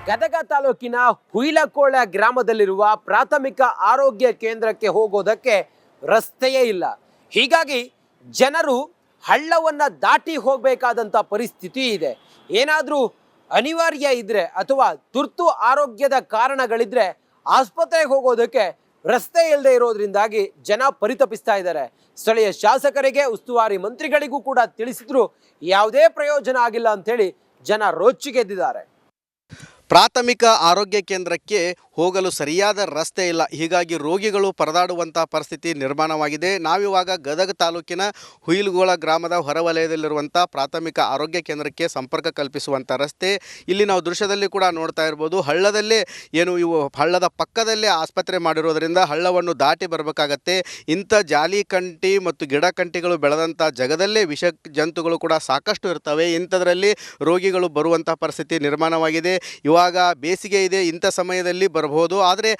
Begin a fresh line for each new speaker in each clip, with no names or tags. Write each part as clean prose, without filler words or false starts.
ಗದಗ ತಾಲೂಕಿನ ಹುಯಿಲಕೋಳ ಗ್ರಾಮದಲ್ಲಿರುವ ಪ್ರಾಥಮಿಕ ಆರೋಗ್ಯ ಕೇಂದ್ರಕ್ಕೆ ಹೋಗೋದಕ್ಕೆ ರಸ್ತೆಯೇ ಇಲ್ಲ. ಹೀಗಾಗಿ ಜನರು ಹಳ್ಳವನ್ನು ದಾಟಿ ಹೋಗಬೇಕಾದಂಥ ಪರಿಸ್ಥಿತಿ ಇದೆ. ಏನಾದರೂ ಅನಿವಾರ್ಯ ಇದ್ದರೆ ಅಥವಾ ತುರ್ತು ಆರೋಗ್ಯದ ಕಾರಣಗಳಿದ್ರೆ ಆಸ್ಪತ್ರೆಗೆ ಹೋಗೋದಕ್ಕೆ ರಸ್ತೆ ಇಲ್ಲದೆ ಇರೋದ್ರಿಂದಾಗಿ ಜನ ಪರಿತಪಿಸ್ತಾ ಇದ್ದಾರೆ. ಸ್ಥಳೀಯ ಶಾಸಕರಿಗೆ, ಉಸ್ತುವಾರಿ ಮಂತ್ರಿಗಳಿಗೂ ಕೂಡ ತಿಳಿಸಿದ್ರು ಯಾವುದೇ ಪ್ರಯೋಜನ ಆಗಿಲ್ಲ ಅಂಥೇಳಿ ಜನ ರೊಚ್ಚಿಗೆದ್ದಿದ್ದಾರೆ.
ಪ್ರಾಥಮಿಕ ಆರೋಗ್ಯ ಕೇಂದ್ರಕ್ಕೆ ಹೋಗಲು ಸರಿಯಾದ ರಸ್ತೆ ಇಲ್ಲ. ಹೀಗಾಗಿ ರೋಗಿಗಳು ಪರದಾಡುವಂಥ ಪರಿಸ್ಥಿತಿ ನಿರ್ಮಾಣವಾಗಿದೆ. ನಾವಿವಾಗ ಗದಗ ತಾಲೂಕಿನ ಹುಯಿಲಗೋಳ ಗ್ರಾಮದ ಹೊರವಲಯದಲ್ಲಿರುವಂಥ ಪ್ರಾಥಮಿಕ ಆರೋಗ್ಯ ಕೇಂದ್ರಕ್ಕೆ ಸಂಪರ್ಕ ಕಲ್ಪಿಸುವಂಥ ರಸ್ತೆ. ಇಲ್ಲಿ ನಾವು ದೃಶ್ಯದಲ್ಲಿ ಕೂಡ ನೋಡ್ತಾ ಇರ್ಬೋದು. ಹಳ್ಳದಲ್ಲೇ ಇವು ಹಳ್ಳದ ಪಕ್ಕದಲ್ಲೇ ಆಸ್ಪತ್ರೆ ಮಾಡಿರೋದ್ರಿಂದ ಹಳ್ಳವನ್ನು ದಾಟಿ ಬರಬೇಕಾಗತ್ತೆ. ಇಂಥ ಜಾಲಿಕಂಟಿ ಮತ್ತು ಗಿಡಕಂಟಿಗಳು ಬೆಳೆದಂಥ ಜಗದಲ್ಲೇ ವಿಷ ಜಂತುಗಳು ಕೂಡ ಸಾಕಷ್ಟು ಇರ್ತವೆ. ಇಂಥದ್ರಲ್ಲಿ ರೋಗಿಗಳು ಬರುವಂಥ ಪರಿಸ್ಥಿತಿ ನಿರ್ಮಾಣವಾಗಿದೆ. ಇವಾಗ ಬೇಸಿಗೆ ಇದೆ, ಇಂಥ ಸಮಯದಲ್ಲಿ ಬರಬಹುದು. ಆದರೆ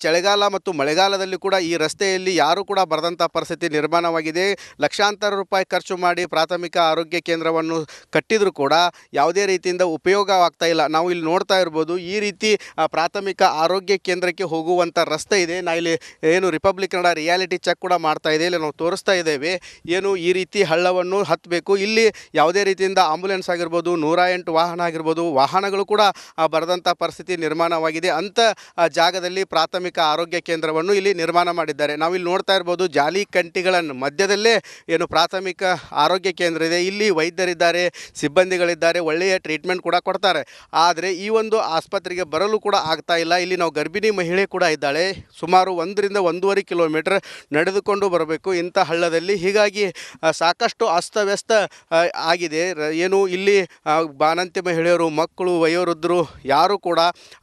ಚಳಿಗಾಲ ಮತ್ತು ಮಳೆಗಾಲದಲ್ಲಿ ಕೂಡ ಈ ರಸ್ತೆಯಲ್ಲಿ ಯಾರೂ ಕೂಡ ಬರದಂಥ ಪರಿಸ್ಥಿತಿ ನಿರ್ಮಾಣವಾಗಿದೆ. ಲಕ್ಷಾಂತರ ರೂಪಾಯಿ ಖರ್ಚು ಮಾಡಿ ಪ್ರಾಥಮಿಕ ಆರೋಗ್ಯ ಕೇಂದ್ರವನ್ನು ಕಟ್ಟಿದರೂ ಕೂಡ ಯಾವುದೇ ರೀತಿಯಿಂದ ಉಪಯೋಗವಾಗ್ತಾ ಇಲ್ಲ. ನಾವು ಇಲ್ಲಿ ನೋಡ್ತಾ ಇರ್ಬೋದು, ಈ ರೀತಿ ಪ್ರಾಥಮಿಕ ಆರೋಗ್ಯ ಕೇಂದ್ರಕ್ಕೆ ಹೋಗುವಂಥ ರಸ್ತೆ ಇದೆ. ನಾ ಇಲ್ಲಿ ರಿಪಬ್ಲಿಕ್ ಕನ್ನಡ ರಿಯಾಲಿಟಿ ಚೆಕ್ ಕೂಡ ಮಾಡ್ತಾ ಇದೆ. ಇಲ್ಲಿ ನಾವು ತೋರಿಸ್ತಾ ಇದ್ದೇವೆ ಈ ರೀತಿ ಹಳ್ಳವನ್ನು ಹತ್ತಬೇಕು. ಇಲ್ಲಿ ಯಾವುದೇ ರೀತಿಯಿಂದ ಆಂಬುಲೆನ್ಸ್ ಆಗಿರ್ಬೋದು, 108 ವಾಹನ ಆಗಿರ್ಬೋದು, ವಾಹನಗಳು ಕೂಡ ಬರದಂಥ ಪರಿಸ್ಥಿತಿ ನಿರ್ಮಾಣವಾಗಿದೆ. ಅಂಥ ಜಾಗದಲ್ಲಿ ಪ್ರಾಥಮಿಕ ಆರೋಗ್ಯ ಕೇಂದ್ರವನ್ನು ಇಲ್ಲಿ ನಿರ್ಮಾಣ ಮಾಡಿದ್ದಾರೆ. ನಾವಿಲ್ಲಿ ನೋಡ್ತಾ ಇರ್ಬೋದು, ಜಾಲಿಕಂಟಿಗಳ ಮಧ್ಯದಲ್ಲೇ ಪ್ರಾಥಮಿಕ ಆರೋಗ್ಯ ಕೇಂದ್ರ ಇದೆ. ಇಲ್ಲಿ ವೈದ್ಯರಿದ್ದಾರೆ, ಸಿಬ್ಬಂದಿಗಳಿದ್ದಾರೆ, ಒಳ್ಳೆಯ ಟ್ರೀಟ್ಮೆಂಟ್ ಕೂಡ ಕೊಡ್ತಾರೆ. ಆದರೆ ಈ ಒಂದು ಆಸ್ಪತ್ರೆಗೆ ಬರಲು ಕೂಡ ಆಗ್ತಾ ಇಲ್ಲ. ಇಲ್ಲಿ ನಾವು ಗರ್ಭಿಣಿ ಮಹಿಳೆ ಕೂಡ ಇದ್ದಾಳೆ. ಸುಮಾರು 1 ರಿಂದ 1.5 ಕಿಲೋಮೀಟರ್ ನಡೆದುಕೊಂಡು ಬರಬೇಕು ಇಂಥ ಹಳ್ಳದಲ್ಲಿ. ಹೀಗಾಗಿ ಸಾಕಷ್ಟು ಅಸ್ತವ್ಯಸ್ತ ಆಗಿದೆ. ಇಲ್ಲಿ ಬಾಣಂತಿ ಮಹಿಳೆಯರು, ಮಕ್ಕಳು, ವಯೋವೃದ್ಧರು ಯಾರೂ ಕೂಡ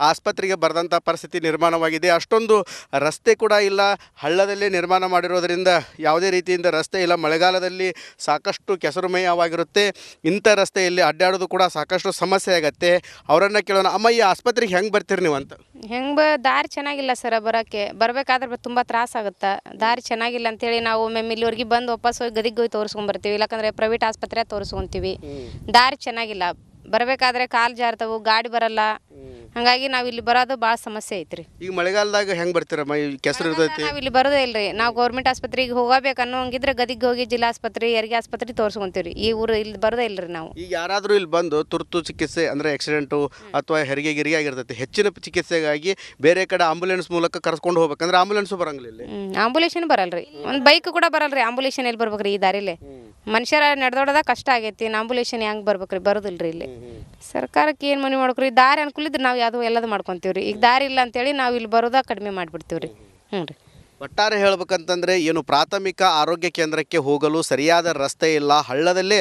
ಆಸ್ಪತ್ರೆಗೆ ಬರೆದಂಥ ಪರಿಸ್ಥಿತಿ ನಿರ್ಮಾಣವಾಗಿದೆ. ಅಷ್ಟೊಂದು ರಸ್ತೆ ಕೂಡ ಇಲ್ಲ. ಹಳ್ಳದಲ್ಲೇ ನಿರ್ಮಾಣ ಮಾಡಿರೋದರಿಂದ ಯಾವುದೇ ರೀತಿಯಿಂದ ರಸ್ತೆ ಇಲ್ಲ. ಮಳೆಗಾಲದಲ್ಲಿ ಸಾಕಷ್ಟು ಕೆಸರುಮಯವಾಗಿರುತ್ತೆ. ಇಂಥ ರಸ್ತೆಯಲ್ಲಿ ಅಡ್ಡಾಡೋದು ಕೂಡ ಸಾಕಷ್ಟು ಸಮಸ್ಯೆ ಆಗುತ್ತೆ. ಅವರನ್ನು ಕೇಳೋಣ, ಅಮ್ಮ ಈ ಆಸ್ಪತ್ರೆಗೆ ಹೆಂಗೆ ಬರ್ತೀರಿ ನೀವು ಅಂತ?
ದಾರಿ ಚೆನ್ನಾಗಿಲ್ಲ ಸರ್, ಬರಬೇಕಾದ್ರೆ ತುಂಬ ತ್ರಾಸಾಗುತ್ತೆ. ದಾರಿ ಚೆನ್ನಾಗಿಲ್ಲ ಅಂತೇಳಿ ನಾವು ಒಮ್ಮೆ ಇಲ್ಲಿವರೆಗೆ ಬಂದು ವಾಪಸ್ ಹೋಗಿ ಗದಿಗೆ ಹೋಗಿ ತೋರಿಸ್ಕೊಂಬರ್ತೀವಿ. ಇಲ್ಲಾಂದರೆ ಪ್ರೈವೇಟ್ ಆಸ್ಪತ್ರೆ ತೋರಿಸ್ಕೊತೀವಿ. ದಾರಿ ಚೆನ್ನಾಗಿಲ್ಲ, ಬರಬೇಕಾದ್ರೆ ಕಾಲು ಜಾರ್ತವು, ಗಾಡಿ ಬರಲ್ಲ. ಹಾಗಾಗಿ ನಾವು ಇಲ್ಲಿ ಬರೋದು ಭಾಳ ಸಮಸ್ಯೆ ಐತ್ರಿ.
ಈಗ ಮಳೆಗಾಲದಾಗ ಹೆಂಗೆ ಬರ್ತೀರಮ್ಮ? ಕೆಸರು ಇರ್ತೈತಿ.
ನಾವು ಇಲ್ಲಿ ಬರೋದೇ ಇಲ್ರಿ. ನಾವು ಗೌರ್ಮೆಂಟ್ ಆಸ್ಪತ್ರೆಗೆ ಹೋಗಬೇಕು ಅನ್ನೋಂಗಿದ್ರೆ ಗದಿಗೆ ಹೋಗಿ ಜಿಲ್ಲಾ ಆಸ್ಪತ್ರೆ, ಹೆರಿಗೆ ಆಸ್ಪತ್ರೆ ತೋರಿಸ್ಕೊಂತೀವಿ. ಈ ಊರು ಇಲ್ಲಿ ಬರೋದೇ ಇಲ್ರಿ ನಾವು.
ಈಗ ಯಾರಾದರೂ ಇಲ್ಲಿ ಬಂದು ತುರ್ತು ಚಿಕಿತ್ಸೆ ಅಂದರೆ ಆಕ್ಸಿಡೆಂಟು ಅಥವಾ ಹೆರಿಗೆ ಆಗಿರ್ತೈತಿ, ಹೆಚ್ಚಿನ ಚಿಕಿತ್ಸೆಗಾಗಿ ಬೇರೆ ಕಡೆ ಆಂಬುಲೆನ್ಸ್ ಮೂಲಕ ಕರ್ಸ್ಕೊಂಡು ಹೋಗ್ಬೇಕಂದ್ರೆ ಆಂಬುಲೆನ್ಸು ಬರಂಗಿಲ್ಲ ಇಲ್ಲಿ.
ಆಂಬುಲೇಷನ್ ಬರಲ್ರಿ, ಒಂದು ಬೈಕ್ ಕೂಡ ಬರಲ್ರಿ. ಆಂಬುಲೇಷನ್ ಎಲ್ಲಿ ಬರ್ಬೇಕ್ರಿ? ಈ ದಾರಿಲೇ ಮನುಷ್ಯರ ನಡೆದೋಡೋದ ಕಷ್ಟ ಆಗೈತಿ. ಆಂಬುಲೇಷನ್ ಹೆಂಗೆ ಬರ್ಬೇಕ್ರಿ? ಬರೋದಿಲ್ರಿ ಇಲ್ಲಿ. ಸರ್ಕಾರಕ್ಕೆ ಏನು ಮನೆ ಮಾಡ್ಕೊರಿ? ದಾರಿ ಅನುಕೂಲ ಇದ್ರೆ ನಾವು ಯಾವುದು ಎಲ್ಲದು ಮಾಡ್ಕೊತೀವ್ರಿ. ಈಗ ದಾರಿ ಇಲ್ಲ ಅಂತೇಳಿ ನಾವು ಇಲ್ಲಿ ಬರೋದ ಕಡಿಮೆ ಮಾಡಿಬಿಡ್ತೀವ್ರಿ. ರೀ
ಒಟ್ಟಾರೆ ಹೇಳ್ಬೇಕಂತಂದರೆ ಪ್ರಾಥಮಿಕ ಆರೋಗ್ಯ ಕೇಂದ್ರಕ್ಕೆ ಹೋಗಲು ಸರಿಯಾದ ರಸ್ತೆ ಇಲ್ಲ. ಹಳ್ಳದಲ್ಲೇ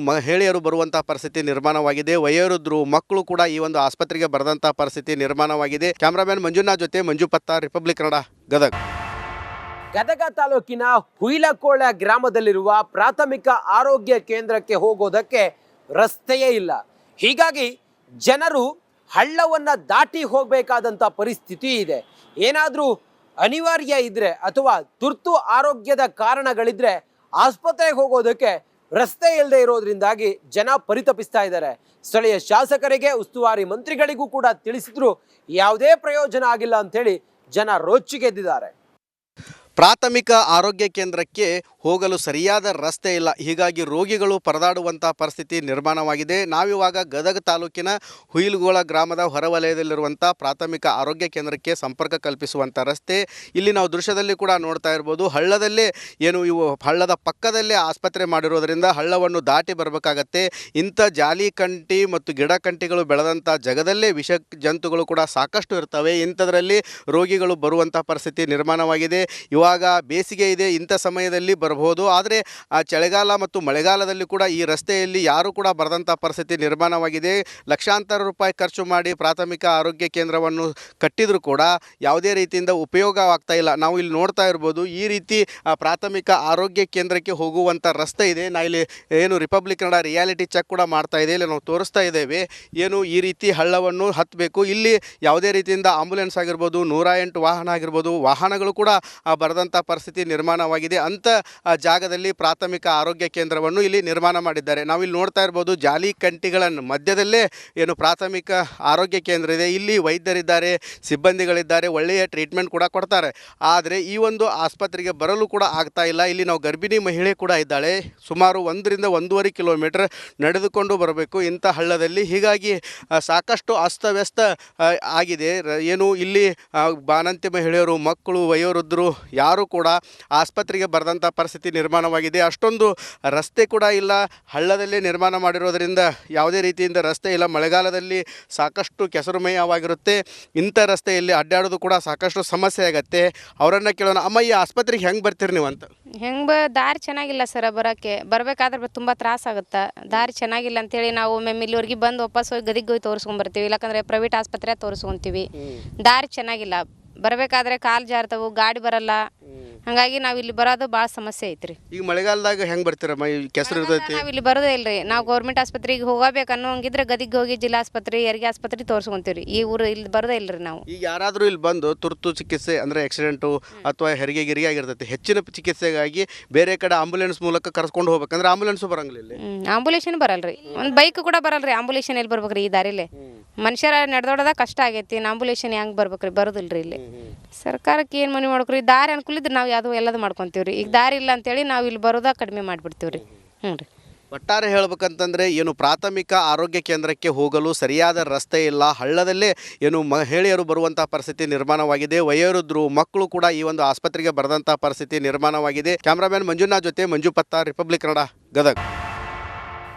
ಮಹಿಳೆಯರು ಬರುವಂಥ ಪರಿಸ್ಥಿತಿ ನಿರ್ಮಾಣವಾಗಿದೆ. ವಯೋವೃದ್ಧರು, ಮಕ್ಕಳು ಕೂಡ ಈ ಒಂದು ಆಸ್ಪತ್ರೆಗೆ ಬರೆದಂಥ ಪರಿಸ್ಥಿತಿ ನಿರ್ಮಾಣವಾಗಿದೆ. ಕ್ಯಾಮ್ರಾಮ್ಯಾನ್ ಮಂಜುನಾಥ್ ಜೊತೆ ಮಂಜು ಪತ್ತಾರ್, ರಿಪಬ್ಲಿಕ್ ಕನ್ನಡ, ಗದಗ.
ಗದಗ ತಾಲೂಕಿನ ಹುಯಿಲಕೋಳ ಗ್ರಾಮದಲ್ಲಿರುವ ಪ್ರಾಥಮಿಕ ಆರೋಗ್ಯ ಕೇಂದ್ರಕ್ಕೆ ಹೋಗೋದಕ್ಕೆ ರಸ್ತೆಯೇ ಇಲ್ಲ. ಹೀಗಾಗಿ ಜನರು ಹಳ್ಳವನ್ನು ದಾಟಿ ಹೋಗಬೇಕಾದಂಥ ಪರಿಸ್ಥಿತಿ ಇದೆ. ಏನಾದರೂ ಅನಿವಾರ್ಯ ಇದ್ದರೆ ಅಥವಾ ತುರ್ತು ಆರೋಗ್ಯದ ಕಾರಣಗಳಿದ್ರೆ ಆಸ್ಪತ್ರೆಗೆ ಹೋಗೋದಕ್ಕೆ ರಸ್ತೆ ಇಲ್ಲದೆ ಇರೋದ್ರಿಂದಾಗಿ ಜನ ಪರಿತಪಿಸ್ತಾ ಇದ್ದಾರೆ. ಸ್ಥಳೀಯ ಶಾಸಕರಿಗೆ, ಉಸ್ತುವಾರಿ ಮಂತ್ರಿಗಳಿಗೂ ಕೂಡ ತಿಳಿಸಿದ್ರು ಯಾವುದೇ ಪ್ರಯೋಜನ ಆಗಿಲ್ಲ ಅಂಥೇಳಿ ಜನ ರೊಚ್ಚಿಗೆದ್ದಿದ್ದಾರೆ.
ಪ್ರಾಥಮಿಕ ಆರೋಗ್ಯ ಕೇಂದ್ರಕ್ಕೆ ಹೋಗಲು ಸರಿಯಾದ ರಸ್ತೆ ಇಲ್ಲ. ಹೀಗಾಗಿ ರೋಗಿಗಳು ಪರದಾಡುವಂಥ ಪರಿಸ್ಥಿತಿ ನಿರ್ಮಾಣವಾಗಿದೆ. ನಾವಿವಾಗ ಗದಗ ತಾಲೂಕಿನ ಹುಯಿಲಗೋಳ ಗ್ರಾಮದ ಹೊರವಲಯದಲ್ಲಿರುವಂಥ ಪ್ರಾಥಮಿಕ ಆರೋಗ್ಯ ಕೇಂದ್ರಕ್ಕೆ ಸಂಪರ್ಕ ಕಲ್ಪಿಸುವಂಥ ರಸ್ತೆ. ಇಲ್ಲಿ ನಾವು ದೃಶ್ಯದಲ್ಲಿ ಕೂಡ ನೋಡ್ತಾ ಇರ್ಬೋದು. ಹಳ್ಳದಲ್ಲೇ ಇವು ಹಳ್ಳದ ಪಕ್ಕದಲ್ಲೇ ಆಸ್ಪತ್ರೆ ಮಾಡಿರೋದರಿಂದ ಹಳ್ಳವನ್ನು ದಾಟಿ ಬರಬೇಕಾಗತ್ತೆ. ಇಂಥ ಜಾಲಿಕಂಟಿ ಮತ್ತು ಗಿಡಕಂಟಿಗಳು ಬೆಳೆದಂಥ ಜಗದಲ್ಲೇ ವಿಷ ಜಂತುಗಳು ಕೂಡ ಸಾಕಷ್ಟು ಇರ್ತವೆ. ಇಂಥದ್ರಲ್ಲಿ ರೋಗಿಗಳು ಬರುವಂಥ ಪರಿಸ್ಥಿತಿ ನಿರ್ಮಾಣವಾಗಿದೆ. ಇವಾಗ ಬೇಸಿಗೆ ಇದೆ, ಇಂಥ ಸಮಯದಲ್ಲಿ ಬರಬಹುದು. ಆದರೆ ಚಳಿಗಾಲ ಮತ್ತು ಮಳೆಗಾಲದಲ್ಲಿ ಕೂಡ ಈ ರಸ್ತೆಯಲ್ಲಿ ಯಾರೂ ಕೂಡ ಬರದಂಥ ಪರಿಸ್ಥಿತಿ ನಿರ್ಮಾಣವಾಗಿದೆ. ಲಕ್ಷಾಂತರ ರೂಪಾಯಿ ಖರ್ಚು ಮಾಡಿ ಪ್ರಾಥಮಿಕ ಆರೋಗ್ಯ ಕೇಂದ್ರವನ್ನು ಕಟ್ಟಿದರೂ ಕೂಡ ಯಾವುದೇ ರೀತಿಯಿಂದ ಉಪಯೋಗವಾಗ್ತಾ ಇಲ್ಲ. ನಾವು ಇಲ್ಲಿ ನೋಡ್ತಾ ಇರ್ಬೋದು, ಈ ರೀತಿ ಪ್ರಾಥಮಿಕ ಆರೋಗ್ಯ ಕೇಂದ್ರಕ್ಕೆ ಹೋಗುವಂಥ ರಸ್ತೆ ಇದೆ. ನಾ ಇಲ್ಲಿ ರಿಪಬ್ಲಿಕ್ ಕನ್ನಡ ರಿಯಾಲಿಟಿ ಚೆಕ್ ಕೂಡ ಮಾಡ್ತಾ ಇದೆ. ಇಲ್ಲಿ ನಾವು ತೋರಿಸ್ತಾ ಇದ್ದೇವೆ ಈ ರೀತಿ ಹಳ್ಳವನ್ನು ಹತ್ತಬೇಕು. ಇಲ್ಲಿ ಯಾವುದೇ ರೀತಿಯಿಂದ ಆಂಬುಲೆನ್ಸ್ ಆಗಿರ್ಬೋದು, 108 ವಾಹನ ಆಗಿರ್ಬೋದು, ವಾಹನಗಳು ಕೂಡ ಬರದಂಥ ಬರದಂಥ ಪರಿಸ್ಥಿತಿ ನಿರ್ಮಾಣವಾಗಿದೆ. ಅಂಥ ಜಾಗದಲ್ಲಿ ಪ್ರಾಥಮಿಕ ಆರೋಗ್ಯ ಕೇಂದ್ರವನ್ನು ಇಲ್ಲಿ ನಿರ್ಮಾಣ ಮಾಡಿದ್ದಾರೆ. ನಾವಿಲ್ಲಿ ನೋಡ್ತಾ ಇರ್ಬೋದು, ಜಾಲಿಕಂಟಿಗಳನ್ನು ಮಧ್ಯದಲ್ಲೇ ಏನು ಪ್ರಾಥಮಿಕ ಆರೋಗ್ಯ ಕೇಂದ್ರ ಇದೆ. ಇಲ್ಲಿ ವೈದ್ಯರಿದ್ದಾರೆ, ಸಿಬ್ಬಂದಿಗಳಿದ್ದಾರೆ, ಒಳ್ಳೆಯ ಟ್ರೀಟ್ಮೆಂಟ್ ಕೂಡ ಕೊಡ್ತಾರೆ. ಆದರೆ ಈ ಒಂದು ಆಸ್ಪತ್ರೆಗೆ ಬರಲು ಕೂಡ ಆಗ್ತಾ ಇಲ್ಲ. ಇಲ್ಲಿ ನಾವು ಗರ್ಭಿಣಿ ಮಹಿಳೆ ಕೂಡ ಇದ್ದಾಳೆ. ಸುಮಾರು 1.5 ಕಿಲೋಮೀಟರ್ ನಡೆದುಕೊಂಡು ಬರಬೇಕು ಇಂಥ ಹಳ್ಳದಲ್ಲಿ. ಹೀಗಾಗಿ ಸಾಕಷ್ಟು ಅಸ್ತವ್ಯಸ್ತ ಆಗಿದೆ. ಏನು ಇಲ್ಲಿ ಬಾಣಂತಿ ಮಹಿಳೆಯರು, ಮಕ್ಕಳು, ವಯೋವೃದ್ಧರು ಯಾರೂ ಕೂಡ ಆಸ್ಪತ್ರೆಗೆ ಬರದಂಥ ಪರಿಸ್ಥಿತಿ ನಿರ್ಮಾಣವಾಗಿದೆ. ಅಷ್ಟೊಂದು ರಸ್ತೆ ಕೂಡ ಇಲ್ಲ. ಹಳ್ಳದಲ್ಲೇ ನಿರ್ಮಾಣ ಮಾಡಿರೋದರಿಂದ ಯಾವುದೇ ರೀತಿಯಿಂದ ರಸ್ತೆ ಇಲ್ಲ. ಮಳೆಗಾಲದಲ್ಲಿ ಸಾಕಷ್ಟು ಕೆಸರುಮಯವಾಗಿರುತ್ತೆ. ಇಂಥ ರಸ್ತೆಯಲ್ಲಿ ಅಡ್ಡಾಡೋದು ಕೂಡ ಸಾಕಷ್ಟು ಸಮಸ್ಯೆ ಆಗುತ್ತೆ. ಅವರನ್ನು ಕೇಳೋಣ, ಅಮ್ಮ ಈ ಆಸ್ಪತ್ರೆಗೆ ಹೆಂಗೆ ಬರ್ತೀರಿ ನೀವು ಅಂತ?
ದಾರಿ ಚೆನ್ನಾಗಿಲ್ಲ ಸರ್, ಬರಬೇಕಾದ್ರೆ ತುಂಬ ತ್ರಾಸಾಗುತ್ತೆ. ದಾರಿ ಚೆನ್ನಾಗಿಲ್ಲ ಅಂತೇಳಿ ನಾವು ಒಮ್ಮೆ ಇಲ್ಲಿವರೆಗೆ ಬಂದು ವಾಪಸ್ ಹೋಗಿ ಗದಿಗೆ ಹೋಗಿ ತೋರಿಸ್ಕೊಂಬರ್ತೀವಿ. ಇಲ್ಲಾಂದರೆ ಪ್ರೈವೇಟ್ ಆಸ್ಪತ್ರೆ ತೋರಿಸ್ಕೊಂತೀವಿ. ದಾರಿ ಚೆನ್ನಾಗಿಲ್ಲ, ಬರಬೇಕಾದ್ರೆ ಕಾಲು ಜಾರ್ತವು, ಗಾಡಿ ಬರಲ್ಲ. ಹಾಗಾಗಿ ನಾವು ಇಲ್ಲಿ ಬರೋದು ಭಾಳ ಸಮಸ್ಯೆ ಐತ್ರಿ.
ಈಗ ಮಳೆಗಾಲದಾಗ ಹೆಂಗೆ ಬರ್ತೀರಮ್ಮ? ಈ ಕೆಸರು ಇರ್ತೈತಿ.
ನಾವು ಇಲ್ಲಿ ಬರೋದೇ ಇಲ್ರಿ. ನಾವು ಗೌರ್ಮೆಂಟ್ ಆಸ್ಪತ್ರೆಗೆ ಹೋಗಬೇಕು ಅನ್ನೋಂಗಿದ್ರೆ ಗದಿಗೆ ಹೋಗಿ ಜಿಲ್ಲಾ ಆಸ್ಪತ್ರೆ, ಹೆರಿಗೆ ಆಸ್ಪತ್ರೆ ತೋರಿಸ್ಕೊಂತೀವಿ. ಈ ಊರು ಇಲ್ಲಿ ಬರೋದೇ ಇಲ್ರಿ ನಾವು.
ಈಗ ಯಾರಾದರೂ ಇಲ್ಲಿ ಬಂದು ತುರ್ತು ಚಿಕಿತ್ಸೆ ಅಂದರೆ ಆಕ್ಸಿಡೆಂಟು ಅಥವಾ ಹೆರಿಗೆ ಗಿರಿಗೆ ಆಗಿರ್ತೈತಿ, ಹೆಚ್ಚಿನ ಚಿಕಿತ್ಸೆಗಾಗಿ ಬೇರೆ ಕಡೆ ಆಂಬುಲೆನ್ಸ್ ಮೂಲಕ ಕರ್ಕೊಂಡು ಹೋಗ್ಬೇಕಂದ್ರೆ ಆಂಬುಲೆನ್ಸು ಬರಂಗಿಲ್ಲ ಇಲ್ಲಿ.
ಆಂಬುಲೇಷನ್ ಬರಲ್ರಿ, ಒಂದು ಬೈಕ್ ಕೂಡ ಬರಲ್ರಿ. ಆಂಬುಲೇಷನ್ ಎಲ್ಲಿ ಬರ್ಬೇಕ್ರಿ ಈ ದಾರಿಲಿ? ಮನುಷ್ಯರ ನಡೆದೋಡದ ಕಷ್ಟ ಆಗೈತಿ. ಆಂಬುಲೇಷನ್ ಹೆಂಗೆ ಬರ್ಬೇಕ್ರಿ? ಬರೋದಿಲ್ರಿ ಇಲ್ಲಿ. ಸರ್ಕಾರಕ್ಕೆ ಏನು ಮನೆ ಮಾಡ್ಬೇಕ್ರಿ? ದಾರಿ ಅನುಕೂಲ ಇದ್ರೆ ನಾವು ಯಾವುದೋ ಎಲ್ಲದು ಮಾಡ್ಕೊತೀವಿ ರೀ. ಈಗ ದಾರಿ ಇಲ್ಲ ಅಂತೇಳಿ ನಾವು ಇಲ್ಲಿ ಬರೋದ ಕಡಿಮೆ ಮಾಡಿಬಿಡ್ತೀವಿ ರೀ. ಹ್ಞೂ ರೀ.
ಒಟ್ಟಾರೆ ಹೇಳ್ಬೇಕಂತಂದರೆ ಏನು ಪ್ರಾಥಮಿಕ ಆರೋಗ್ಯ ಕೇಂದ್ರಕ್ಕೆ ಹೋಗಲು ಸರಿಯಾದ ರಸ್ತೆ ಇಲ್ಲ. ಹಳ್ಳದಲ್ಲೇ ಏನು ಮಹಿಳೆಯರು ಬರುವಂಥ ಪರಿಸ್ಥಿತಿ ನಿರ್ಮಾಣವಾಗಿದೆ. ವಯೋವೃದ್ಧರು, ಮಕ್ಕಳು ಕೂಡ ಈ ಒಂದು ಆಸ್ಪತ್ರೆಗೆ ಬರದಂಥ ಪರಿಸ್ಥಿತಿ ನಿರ್ಮಾಣವಾಗಿದೆ. ಕ್ಯಾಮ್ರಾಮ್ಯಾನ್ ಮಂಜುನಾಥ್ ಜೊತೆ ಮಂಜು ಪತ್ತಾರ್, ರಿಪಬ್ಲಿಕ್ ಕನ್ನಡ, ಗದಗ.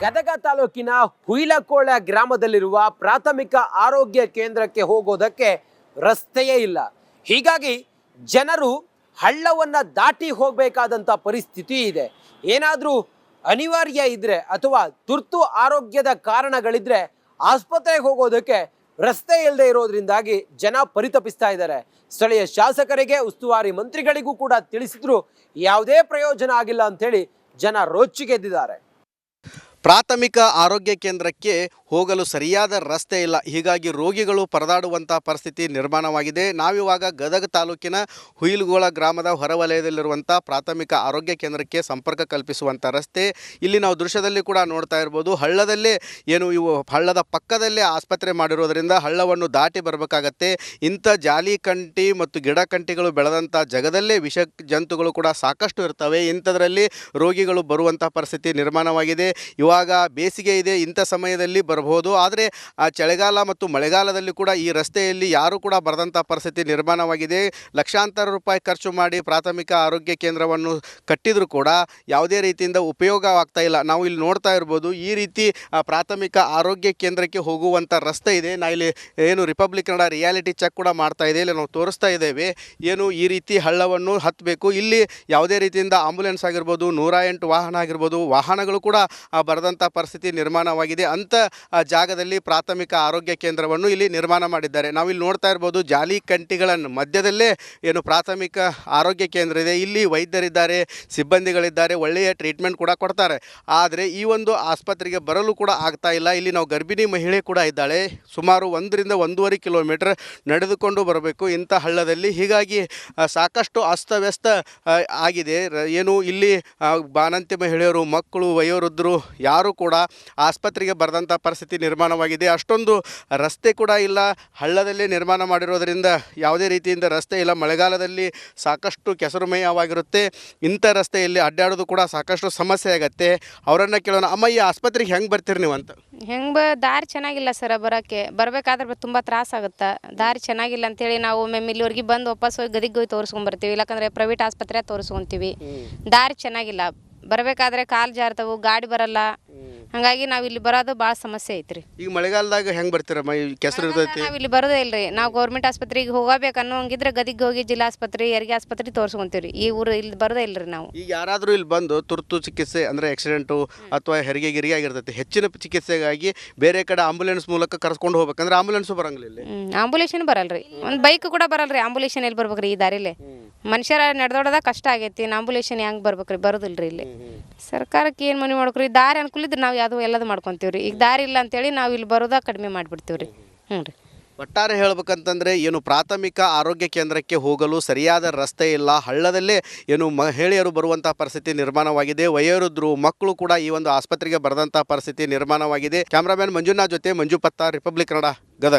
ಗದಗ ತಾಲೂಕಿನ ಹುಯಿಲಕೋಳ ಗ್ರಾಮದಲ್ಲಿರುವ ಪ್ರಾಥಮಿಕ ಆರೋಗ್ಯ ಕೇಂದ್ರಕ್ಕೆ ಹೋಗೋದಕ್ಕೆ ರಸ್ತೆಯೇ ಇಲ್ಲ. ಹೀಗಾಗಿ ಜನರು ಹಳ್ಳವನ್ನು ದಾಟಿ ಹೋಗಬೇಕಾದಂಥ ಪರಿಸ್ಥಿತಿ ಇದೆ. ಏನಾದರೂ ಅನಿವಾರ್ಯ ಇದ್ದರೆ ಅಥವಾ ತುರ್ತು ಆರೋಗ್ಯದ ಕಾರಣಗಳಿದ್ರೆ ಆಸ್ಪತ್ರೆಗೆ ಹೋಗೋದಕ್ಕೆ ರಸ್ತೆ ಇಲ್ಲದೆ ಇರೋದ್ರಿಂದಾಗಿ ಜನ ಪರಿತಪಿಸ್ತಾ ಇದ್ದಾರೆ. ಸ್ಥಳೀಯ ಶಾಸಕರಿಗೆ, ಉಸ್ತುವಾರಿ ಮಂತ್ರಿಗಳಿಗೂ ಕೂಡ ತಿಳಿಸಿದ್ರು ಯಾವುದೇ ಪ್ರಯೋಜನ ಆಗಿಲ್ಲ ಅಂಥೇಳಿ ಜನ ರೊಚ್ಚಿಗೆದ್ದಿದ್ದಾರೆ.
ಪ್ರಾಥಮಿಕ ಆರೋಗ್ಯ ಕೇಂದ್ರಕ್ಕೆ ಹೋಗಲು ಸರಿಯಾದ ರಸ್ತೆ ಇಲ್ಲ. ಹೀಗಾಗಿ ರೋಗಿಗಳು ಪರದಾಡುವಂಥ ಪರಿಸ್ಥಿತಿ ನಿರ್ಮಾಣವಾಗಿದೆ. ನಾವಿವಾಗ ಗದಗ ತಾಲೂಕಿನ ಹುಯಿಲಗೋಳ ಗ್ರಾಮದ ಹೊರವಲಯದಲ್ಲಿರುವಂಥ ಪ್ರಾಥಮಿಕ ಆರೋಗ್ಯ ಕೇಂದ್ರಕ್ಕೆ ಸಂಪರ್ಕ ಕಲ್ಪಿಸುವಂಥ ರಸ್ತೆ. ಇಲ್ಲಿ ನಾವು ದೃಶ್ಯದಲ್ಲಿ ಕೂಡ ನೋಡ್ತಾ ಇರ್ಬೋದು, ಹಳ್ಳದಲ್ಲೇ ಏನು ಇವು ಹಳ್ಳದ ಪಕ್ಕದಲ್ಲೇ ಆಸ್ಪತ್ರೆ ಮಾಡಿರೋದ್ರಿಂದ ಹಳ್ಳವನ್ನು ದಾಟಿ ಬರಬೇಕಾಗತ್ತೆ. ಇಂಥ ಜಾಲಿಕಂಟಿ ಮತ್ತು ಗಿಡಕಂಟಿಗಳು ಬೆಳೆದಂಥ ಜಗದಲ್ಲೇ ವಿಷ ಜಂತುಗಳು ಕೂಡ ಸಾಕಷ್ಟು ಇರ್ತವೆ. ಇಂಥದ್ರಲ್ಲಿ ರೋಗಿಗಳು ಬರುವಂಥ ಪರಿಸ್ಥಿತಿ ನಿರ್ಮಾಣವಾಗಿದೆ. ಇವಾಗ ಬೇಸಿಗೆ ಇದೆ, ಇಂಥ ಸಮಯದಲ್ಲಿ ಬರಬಹುದು. ಆದರೆ ಚಳಿಗಾಲ ಮತ್ತು ಮಳೆಗಾಲದಲ್ಲಿ ಕೂಡ ಈ ರಸ್ತೆಯಲ್ಲಿ ಯಾರೂ ಕೂಡ ಬರದಂಥ ಪರಿಸ್ಥಿತಿ ನಿರ್ಮಾಣವಾಗಿದೆ. ಲಕ್ಷಾಂತರ ರೂಪಾಯಿ ಖರ್ಚು ಮಾಡಿ ಪ್ರಾಥಮಿಕ ಆರೋಗ್ಯ ಕೇಂದ್ರವನ್ನು ಕಟ್ಟಿದರೂ ಕೂಡ ಯಾವುದೇ ರೀತಿಯಿಂದ ಉಪಯೋಗವಾಗ್ತಾ ಇಲ್ಲ. ನಾವು ಇಲ್ಲಿ ನೋಡ್ತಾ ಇರ್ಬೋದು, ಈ ರೀತಿ ಪ್ರಾಥಮಿಕ ಆರೋಗ್ಯ ಕೇಂದ್ರಕ್ಕೆ ಹೋಗುವಂಥ ರಸ್ತೆ ಇದೆ. ನಾ ಇಲ್ಲಿ ಏನು ರಿಪಬ್ಲಿಕ್ ಕನ್ನಡ ರಿಯಾಲಿಟಿ ಚೆಕ್ ಕೂಡ ಮಾಡ್ತಾ ಇದೆ. ಇಲ್ಲಿ ನಾವು ತೋರಿಸ್ತಾ ಇದ್ದೇವೆ ಏನು ಈ ರೀತಿ ಹಳ್ಳವನ್ನು ಹತ್ತಬೇಕು. ಇಲ್ಲಿ ಯಾವುದೇ ರೀತಿಯಿಂದ ಆಂಬುಲೆನ್ಸ್ ಆಗಿರ್ಬೋದು, 108 ವಾಹನ ಆಗಿರ್ಬೋದು, ವಾಹನಗಳು ಕೂಡ ಬರದಂಥ ಪರಿಸ್ಥಿತಿ ನಿರ್ಮಾಣವಾಗಿದೆ. ಅಂಥ ಜಾಗದಲ್ಲಿ ಪ್ರಾಥಮಿಕ ಆರೋಗ್ಯ ಕೇಂದ್ರವನ್ನು ಇಲ್ಲಿ ನಿರ್ಮಾಣ ಮಾಡಿದ್ದಾರೆ. ನಾವಿಲ್ಲಿ ನೋಡ್ತಾ ಇರ್ಬೋದು, ಜಾಲಿಕಂಟಿಗಳನ್ನು ಮಧ್ಯದಲ್ಲೇ ಏನು ಪ್ರಾಥಮಿಕ ಆರೋಗ್ಯ ಕೇಂದ್ರ ಇದೆ. ಇಲ್ಲಿ ವೈದ್ಯರಿದ್ದಾರೆ, ಸಿಬ್ಬಂದಿಗಳಿದ್ದಾರೆ, ಒಳ್ಳೆಯ ಟ್ರೀಟ್ಮೆಂಟ್ ಕೂಡ ಕೊಡ್ತಾರೆ. ಆದರೆ ಈ ಒಂದು ಆಸ್ಪತ್ರೆಗೆ ಬರಲು ಕೂಡ ಆಗ್ತಾ ಇಲ್ಲ. ಇಲ್ಲಿ ನಾವು ಗರ್ಭಿಣಿ ಮಹಿಳೆ ಕೂಡ ಇದ್ದಾಳೆ. ಸುಮಾರು 1.5 ಕಿಲೋಮೀಟರ್ ನಡೆದುಕೊಂಡು ಬರಬೇಕು ಇಂಥ ಹಳ್ಳದಲ್ಲಿ. ಹೀಗಾಗಿ ಸಾಕಷ್ಟು ಅಸ್ತವ್ಯಸ್ತ ಆಗಿದೆ. ಏನು ಇಲ್ಲಿ ಬಾಣಂತಿ ಮಹಿಳೆಯರು, ಮಕ್ಕಳು, ವಯೋವೃದ್ಧರು ಯಾರೂ ಕೂಡ ಆಸ್ಪತ್ರೆಗೆ ಬರದಂಥ ಪರಿಸ್ಥಿತಿ ನಿರ್ಮಾಣವಾಗಿದೆ. ಅಷ್ಟೊಂದು ರಸ್ತೆ ಕೂಡ ಇಲ್ಲ. ಹಳ್ಳದಲ್ಲೇ ನಿರ್ಮಾಣ ಮಾಡಿರೋದರಿಂದ ಯಾವುದೇ ರೀತಿಯಿಂದ ರಸ್ತೆ ಇಲ್ಲ. ಮಳೆಗಾಲದಲ್ಲಿ ಸಾಕಷ್ಟು ಕೆಸರುಮಯವಾಗಿರುತ್ತೆ. ಇಂಥ ರಸ್ತೆಯಲ್ಲಿ ಅಡ್ಡಾಡೋದು ಕೂಡ ಸಾಕಷ್ಟು ಸಮಸ್ಯೆ ಆಗುತ್ತೆ. ಅವರನ್ನು ಕೇಳೋಣ, ಅಮ್ಮ ಈ ಆಸ್ಪತ್ರೆಗೆ ಹೆಂಗೆ ಬರ್ತೀರಿ ನೀವು ಅಂತ?
ದಾರಿ ಚೆನ್ನಾಗಿಲ್ಲ ಸರ್, ಬರಬೇಕಾದ್ರೆ ತುಂಬ ತ್ರಾಸಾಗುತ್ತೆ. ದಾರಿ ಚೆನ್ನಾಗಿಲ್ಲ ಅಂತೇಳಿ ನಾವು ಒಮ್ಮೆ ಇಲ್ಲಿವರೆಗೆ ಬಂದು ವಾಪಸ್ ಹೋಗಿ ಗದಿಗೆ ಹೋಗಿ ತೋರಿಸ್ಕೊಂಬರ್ತೀವಿ. ಇಲ್ಲಾಂದರೆ ಪ್ರೈವೇಟ್ ಆಸ್ಪತ್ರೆ ತೋರಿಸ್ಕೊಂತೀವಿ. ದಾರಿ ಚೆನ್ನಾಗಿಲ್ಲ, ಬರಬೇಕಾದ್ರೆ ಕಾಲು ಜಾರ್ತವು, ಗಾಡಿ ಬರಲ್ಲ. ಹಾಗಾಗಿ ನಾವು ಇಲ್ಲಿ ಬರೋದು ಭಾಳ ಸಮಸ್ಯೆ ಐತ್ರಿ.
ಈಗ ಮಳೆಗಾಲದಾಗ ಹೆಂಗೆ ಬರ್ತೀರಮ್ಮ? ಈ ಕೆಸರು ಇರ್ತೈತಿ.
ನಾವು ಇಲ್ಲಿ ಬರೋದೇ ಇಲ್ರಿ. ನಾವು ಗೌರ್ಮೆಂಟ್ ಆಸ್ಪತ್ರೆಗೆ ಹೋಗಬೇಕು ಅನ್ನೋಂಗಿದ್ರೆ ಗದಿಗೆ ಹೋಗಿ ಜಿಲ್ಲಾ ಆಸ್ಪತ್ರೆ, ಹೆರಿಗೆ ಆಸ್ಪತ್ರೆ ತೋರಿಸ್ಕೊಂತೀವಿ. ಈ ಊರು ಇಲ್ಲಿ ಬರೋದೇ ಇಲ್ರಿ ನಾವು.
ಈಗ ಯಾರಾದರೂ ಇಲ್ಲಿ ಬಂದು ತುರ್ತು ಚಿಕಿತ್ಸೆ ಅಂದರೆ ಆಕ್ಸಿಡೆಂಟು ಅಥವಾ ಹೆರಿಗೆ ಗಿರಿಗೆ ಆಗಿರ್ತೈತಿ, ಹೆಚ್ಚಿನ ಚಿಕಿತ್ಸೆಗಾಗಿ ಬೇರೆ ಕಡೆ ಆಂಬುಲೆನ್ಸ್ ಮೂಲಕ ಕರ್ಕೊಂಡು ಹೋಗ್ಬೇಕಂದ್ರೆ ಆಂಬುಲೆನ್ಸು ಬರಂಗಿಲ್ಲ ಇಲ್ಲಿ.
ಆಂಬುಲೇಷನ್ ಬರಲ್ರಿ, ಒಂದು ಬೈಕ್ ಕೂಡ ಬರಲ್ರಿ. ಆಂಬುಲೇಷನ್ ಎಲ್ಲಿ ಬರ್ಬೇಕ್ರಿ ಈ ದಾರಿಲಿ? ಮನುಷ್ಯರ ನಡೆದೋಡದ ಕಷ್ಟ ಆಗೈತಿ. ಆಂಬುಲೇಷನ್ ಹೆಂಗೆ ಬರ್ಬೇಕ್ರಿ? ಬರೋದಿಲ್ರಿ ಇಲ್ಲಿ. ಸರ್ಕಾರಕ್ಕೆ ಏನು ಮನೆ ಮಾಡ್ಬೇಕ್ರಿ? ದಾರಿ ಅನುಕೂಲ ಇದ್ರೆ ನಾವು ಯಾವುದೋ ಎಲ್ಲದು ಮಾಡ್ಕೊತೀವಿ ರೀ. ಈಗ ದಾರಿ ಇಲ್ಲ ಅಂತೇಳಿ ನಾವು ಇಲ್ಲಿ ಬರೋದ ಕಡಿಮೆ ಮಾಡಿಬಿಡ್ತೀವಿ ರೀ. ಹ್ಞೂ ರೀ.
ಒಟ್ಟಾರೆ ಹೇಳ್ಬೇಕಂತಂದರೆ ಏನು ಪ್ರಾಥಮಿಕ ಆರೋಗ್ಯ ಕೇಂದ್ರಕ್ಕೆ ಹೋಗಲು ಸರಿಯಾದ ರಸ್ತೆ ಇಲ್ಲ, ಹಳ್ಳದಲ್ಲೇ ಏನು ಮಹಿಳೆಯರು ಬರುವಂಥ ಪರಿಸ್ಥಿತಿ ನಿರ್ಮಾಣವಾಗಿದೆ, ವಯೋವೃದ್ಧರು ಮಕ್ಕಳು ಕೂಡ ಈ ಒಂದು ಆಸ್ಪತ್ರೆಗೆ ಬರೆದಂಥ ಪರಿಸ್ಥಿತಿ ನಿರ್ಮಾಣವಾಗಿದೆ. ಕ್ಯಾಮ್ರಾಮ್ಯಾನ್ ಮಂಜುನಾಥ್ ಜೊತೆ ಮಂಜು ಪತ್ತಾರ್, ರಿಪಬ್ಲಿಕ್ ಕನ್ನಡ, ಗದಗ.